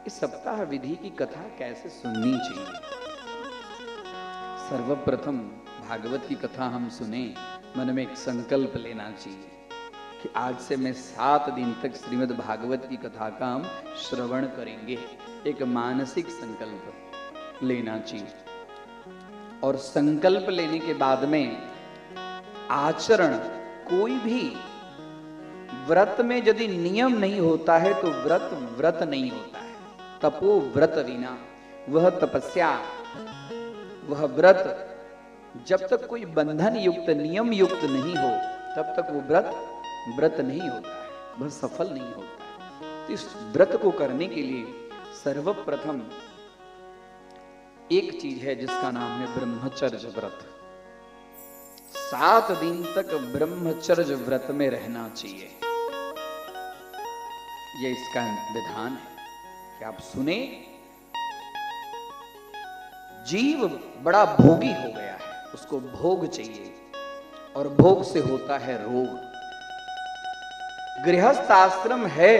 इस सप्ताह विधि की कथा कैसे सुननी चाहिए। सर्वप्रथम भागवत की कथा हम सुने, मन में एक संकल्प लेना चाहिए कि आज से मैं 7 दिन तक श्रीमद् भागवत की कथा का हम श्रवण करेंगे। एक मानसिक संकल्प लेना चाहिए और संकल्प लेने के बाद में आचरण, कोई भी व्रत में यदि नियम नहीं होता है तो व्रत नहीं होता है। तपो व्रत विना, वह तपस्या, वह व्रत जब तक कोई बंधन युक्त, नियम युक्त नहीं हो तब तक वो व्रत नहीं होता है, वह सफल नहीं होता है। तो इस व्रत को करने के लिए सर्वप्रथम एक चीज है जिसका नाम है ब्रह्मचर्य व्रत। 7 दिन तक ब्रह्मचर्य व्रत में रहना चाहिए। यह इसका विधान है कि आप सुने। जीव बड़ा भोगी हो गया है, उसको भोग चाहिए और भोग से होता है रोग। गृहस्थ आश्रम है,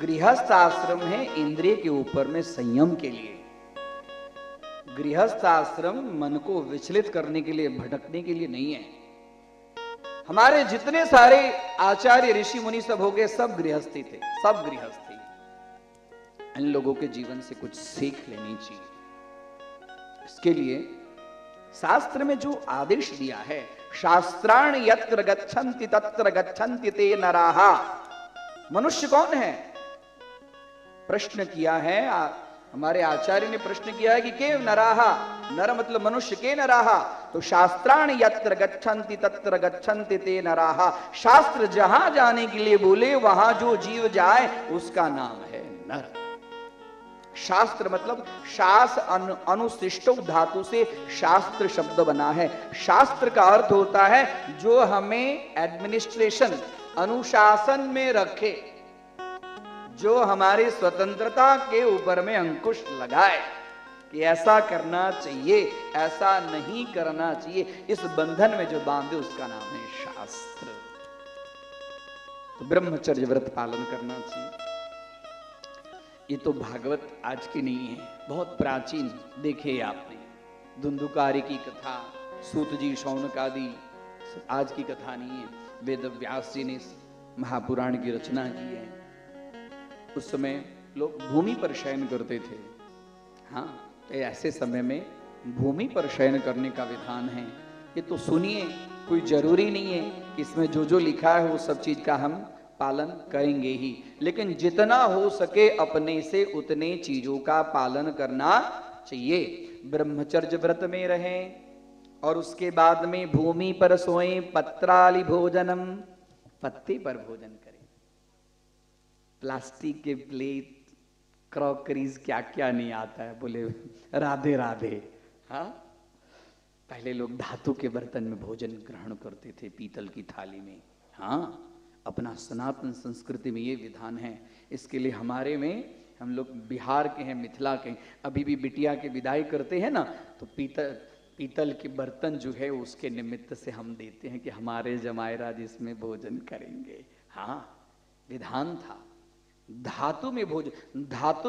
गृहस्थ आश्रम है इंद्रिय के ऊपर में संयम के लिए। गृहस्थ आश्रम मन को विचलित करने के लिए, भटकने के लिए नहीं है। हमारे जितने सारे आचार्य ऋषि मुनि सब हो गए, सब गृहस्थी थे, सब गृहस्थी। इन लोगों के जीवन से कुछ सीख लेनी चाहिए। इसके लिए शास्त्र में जो आदेश दिया है, शास्त्राणि यत्र गच्छन्ति तत्र गच्छन्ति ते नराः। मनुष्य कौन है? प्रश्न किया है, हमारे आचार्य ने प्रश्न किया है कि के नराः, नर मतलब मनुष्य, के नराः। तो शास्त्राणि यत्र गच्छन्ति तत्र गच्छन्ति ते नराः। शास्त्र जहां जाने के लिए बोले वहां जो जीव जाए उसका नाम है नर। शास्त्र मतलब शास अनुशिष्ट धातु से शास्त्र शब्द बना है। शास्त्र का अर्थ होता है जो हमें एडमिनिस्ट्रेशन, अनुशासन में रखे, जो हमारी स्वतंत्रता के ऊपर में अंकुश लगाए कि ऐसा करना चाहिए, ऐसा नहीं करना चाहिए। इस बंधन में जो बांधे उसका नाम है शास्त्र। तो ब्रह्मचर्य व्रत पालन करना चाहिए। ये तो भागवत आज की नहीं है, बहुत प्राचीन। देखे आपने धुंधुकारी की कथा, सूत जी, शौनक आदि, आज की कथा नहीं है। वेद व्यास जी ने महापुराण की रचना की है। उस समय लोग भूमि पर शयन करते थे। हाँ, ऐसे समय में भूमि पर शयन करने का विधान है। ये तो सुनिए, कोई जरूरी नहीं है कि इसमें जो जो लिखा है वो सब चीज का हम पालन करेंगे ही, लेकिन जितना हो सके अपने से उतने चीजों का पालन करना चाहिए। ब्रह्मचर्य व्रत में रहें और उसके बाद में भूमि पर सोएं, पत्राली भोजनम, पत्ते पर भोजन करें। प्लास्टिक के प्लेट, क्रॉकरीज, क्या क्या नहीं आता है, बोले राधे राधे। हाँ, पहले लोग धातु के बर्तन में भोजन ग्रहण करते थे, पीतल की थाली में। हाँ, अपना सनातन संस्कृति में ये विधान है। इसके लिए हमारे में, हम लोग बिहार के हैं, मिथिला के, अभी भी बिटिया के विदाई करते हैं ना, तो पीतल के बर्तन जो है उसके निमित्त से हम देते हैं कि हमारे जमायरा जिसमें भोजन करेंगे। हाँ, विधान था। धातु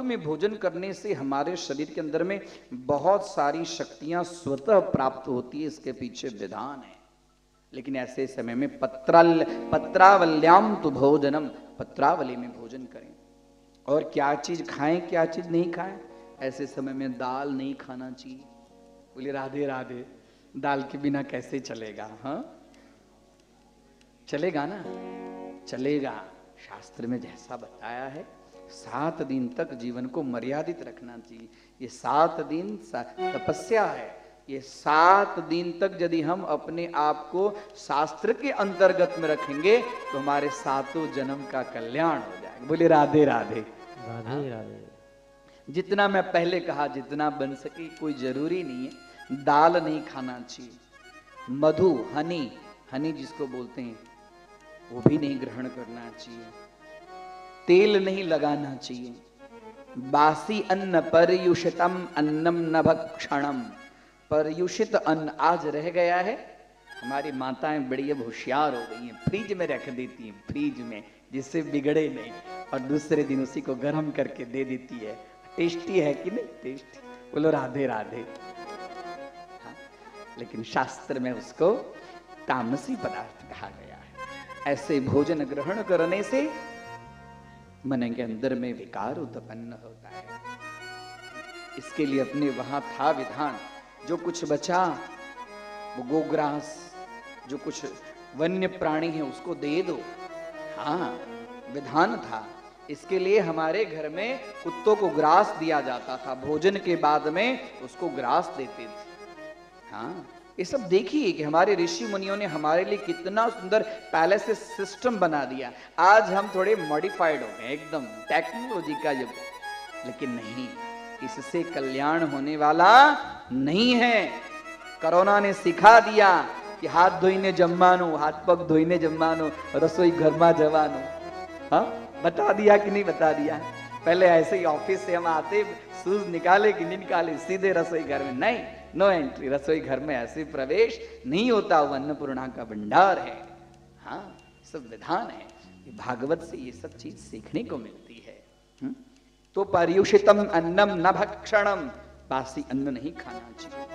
में भोजन करने से हमारे शरीर के अंदर में बहुत सारी शक्तियां स्वतः प्राप्त होती है, इसके पीछे विधान है। लेकिन ऐसे समय में पत्रावल्याम तो भोजनम, पत्रावली में भोजन करें। और क्या चीज खाएं, क्या चीज नहीं खाएं। ऐसे समय में दाल नहीं खाना चाहिए। बोले राधे राधे, दाल के बिना कैसे चलेगा? हाँ, चलेगा ना, चलेगा। शास्त्र में जैसा बताया है, 7 दिन तक जीवन को मर्यादित रखना चाहिए। ये 7 दिन तपस्या है। ये 7 दिन तक यदि हम अपने आप को शास्त्र के अंतर्गत में रखेंगे तो हमारे 7 जन्म का कल्याण हो जाएगा। बोले राधे राधे, राधे राधे। जितना मैं पहले कहा, जितना बन सके, कोई जरूरी नहीं है। दाल नहीं खाना चाहिए। मधु, हनी जिसको बोलते हैं, वो भी नहीं ग्रहण करना चाहिए। तेल नहीं लगाना चाहिए। बासी अन्न पर्युषितम अन्नम न भक्षणम। पर्युषित अन्न आज रह गया है, हमारी माताएं बड़ी अब होशियार हो गई हैं, फ्रिज में रख देती हैं, फ्रिज में जिससे बिगड़े नहीं, और दूसरे दिन उसी को गर्म करके दे देती है। टेस्टी है कि नहीं टेस्टी? बोलो राधे राधे। हाँ, लेकिन शास्त्र में उसको तामसी पदार्थ कहा गया है। ऐसे भोजन ग्रहण करने से मन के अंदर में विकार उत्पन्न होता है। इसके लिए अपने वहां था विधान, जो कुछ बचा वो गोग्रास, जो कुछ वन्य प्राणी है उसको दे दो। हाँ, विधान था। इसके लिए हमारे घर में कुत्तों को ग्रास दिया जाता था, भोजन के बाद में उसको ग्रास देते थे। हाँ, ये सब देखिए कि हमारे ऋषि मुनियों ने हमारे लिए कितना सुंदर पहले से सिस्टम बना दिया। आज हम थोड़े मॉडिफाइड हो गए, एकदम टेक्नोलॉजी का युग, लेकिन नहीं, इससे कल्याण होने वाला नहीं है। कोरोना ने सिखा दिया कि हाथ धोइने जमवानो, हाथ पग धोइने जमवानो, रसोई घर में जवानो। हाँ, बता दिया कि नहीं बता दिया? पहले ऐसे ही ऑफिस से हम आते, शूज निकाले कि नहीं निकाले, सीधे रसोई घर में, नहीं, नो एंट्री, रसोई घर में ऐसे प्रवेश नहीं होता। वो अन्नपूर्णा का भंडार है। हाँ, सब विधान है। भागवत से ये सब चीज सीखने को मिलती है। तो पर्युषितम अन्नम न भक्षणम, बासी अन्न नहीं खाना चाहिए,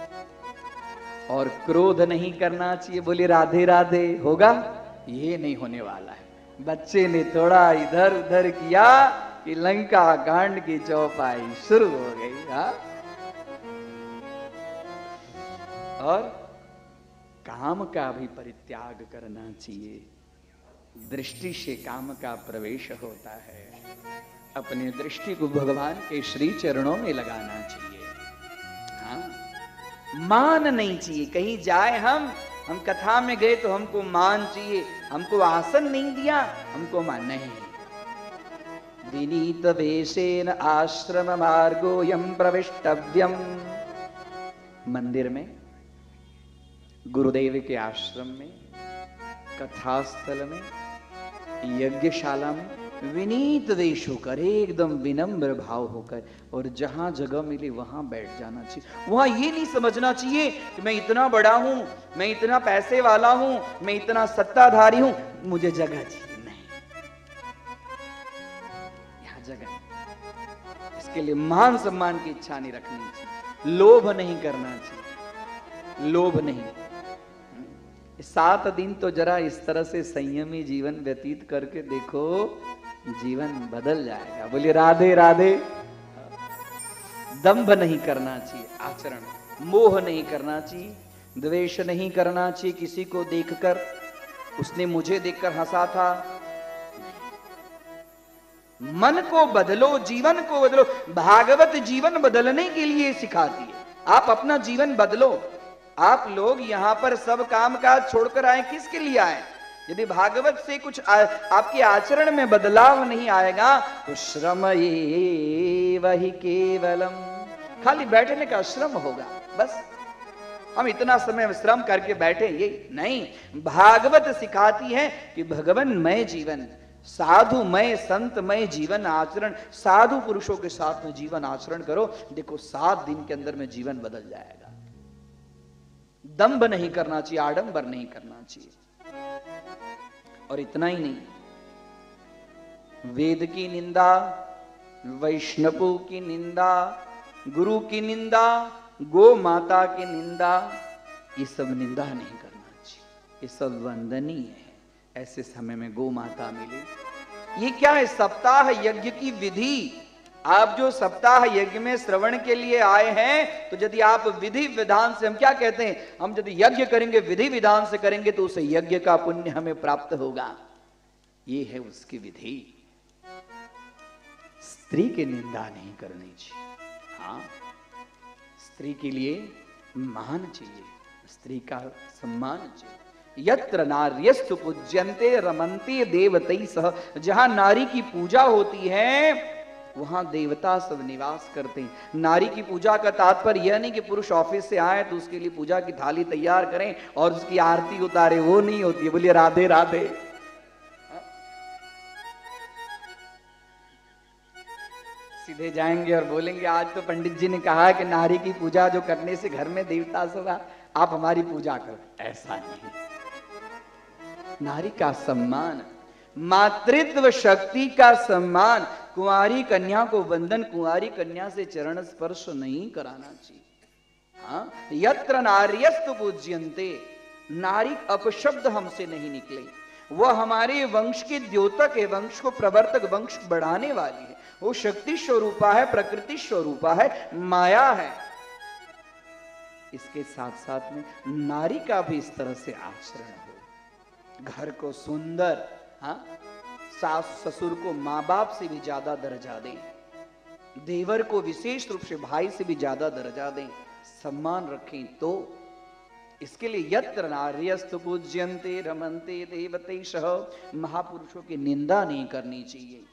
और क्रोध नहीं करना चाहिए। बोले राधे राधे। होगा? ये नहीं होने वाला है। बच्चे ने थोड़ा इधर उधर किया कि लंका कांड की चौपाई शुरू हो गई। हाँ, और काम का भी परित्याग करना चाहिए। दृष्टि से काम का प्रवेश होता है। अपने दृष्टि को भगवान के श्री चरणों में लगाना चाहिए। हाँ, मान नहीं चाहिए। कहीं जाए हम कथा में गए तो हमको मान चाहिए, हमको आसन नहीं दिया, हमको मान नहीं। विनीत वेशेन आश्रम मार्गोयम प्रविष्टव्यम। मंदिर में, गुरुदेव के आश्रम में, कथास्थल में, यज्ञशाला में विनीत वेश होकर, एकदम विनम्र भाव होकर, और जहां जगह मिले वहां बैठ जाना चाहिए। वहां ये नहीं समझना चाहिए कि मैं इतना बड़ा हूं, मैं इतना पैसे वाला हूं, मैं इतना सत्ताधारी हूं, मुझे जगह चाहिए। नहीं, यहां जगह। इसके लिए मान सम्मान की इच्छा नहीं रखनी चाहिए, लोभ नहीं करना चाहिए, लोभ नहीं। 7 दिन तो जरा इस तरह से संयमी जीवन व्यतीत करके देखो, जीवन बदल जाएगा। बोलिए राधे राधे। दंभ नहीं करना चाहिए आचरण, मोह नहीं करना चाहिए, द्वेष नहीं करना चाहिए किसी को देखकर, उसने मुझे देखकर हंसा था। मन को बदलो, जीवन को बदलो। भागवत जीवन बदलने के लिए सिखाती है। आप अपना जीवन बदलो। आप लोग यहां पर सब काम काज छोड़कर आए, किसके लिए आए? यदि भागवत से कुछ आपके आचरण में बदलाव नहीं आएगा तो श्रम वही केवलम, खाली बैठने का श्रम होगा बस। हम इतना समय श्रम करके बैठे, ये नहीं। भागवत सिखाती है कि भगवानमय जीवन, साधुमय संतमय जीवन आचरण, साधु पुरुषों के साथ में जीवन आचरण करो। देखो 7 दिन के अंदर में जीवन बदल जाएगा। दंभ नहीं करना चाहिए, आडंबर नहीं करना चाहिए। और इतना ही नहीं, वेद की निंदा, वैष्णवों की निंदा, गुरु की निंदा, गो माता की निंदा, ये सब निंदा नहीं करना चाहिए। ये सब वंदनीय है। ऐसे समय में गो माता मिले, ये क्या है? सप्ताह यज्ञ की विधि। आप जो सप्ताह यज्ञ में श्रवण के लिए आए हैं, तो यदि आप विधि विधान से, हम क्या कहते हैं, हम यदि यज्ञ करेंगे विधि विधान से करेंगे तो उसे यज्ञ का पुण्य हमें प्राप्त होगा। ये है उसकी विधि। स्त्री की निंदा नहीं करनी चाहिए। हाँ, स्त्री के लिए मान चाहिए, स्त्री का सम्मान चाहिए। यत्र नार्यस्तु पूज्यन्ते रमन्ते देवतैः सह, जहां नारी की पूजा होती है वहां देवता सब निवास करते हैं। नारी की पूजा का तात्पर्य यह नहीं कि पुरुष ऑफिस से आए तो उसके लिए पूजा की थाली तैयार करें और उसकी आरती उतारे, वो नहीं होती है। बोलिए राधे राधे। सीधे जाएंगे और बोलेंगे आज तो पंडित जी ने कहा कि नारी की पूजा जो करने से घर में देवता सब, आप हमारी पूजा करो। ऐसा नहीं, नारी का सम्मान, मातृत्व शक्ति का सम्मान, कुंवारी कन्या को वंदन, कुंवारी कन्या से चरण स्पर्श नहीं कराना चाहिए। हाँ, यत्र नार्यस्तु पूज्यन्ते, नारी अपशब्द हमसे नहीं निकले, वह हमारे वंश के द्योतक है, वंश को प्रवर्तक, वंश बढ़ाने वाली है, वो शक्ति स्वरूपा है, प्रकृति स्वरूपा है, माया है। इसके साथ साथ में नारी का भी इस तरह से आचरण हो, घर को सुंदर, हाँ, सास ससुर को मां बाप से भी ज्यादा दर्जा दें, देवर को विशेष रूप से भाई से भी ज्यादा दर्जा दें, सम्मान रखें। तो इसके लिए यत्र नार्यस्तु पूज्यन्ते रमन्ते देवतेशः, महापुरुषों की निंदा नहीं करनी चाहिए।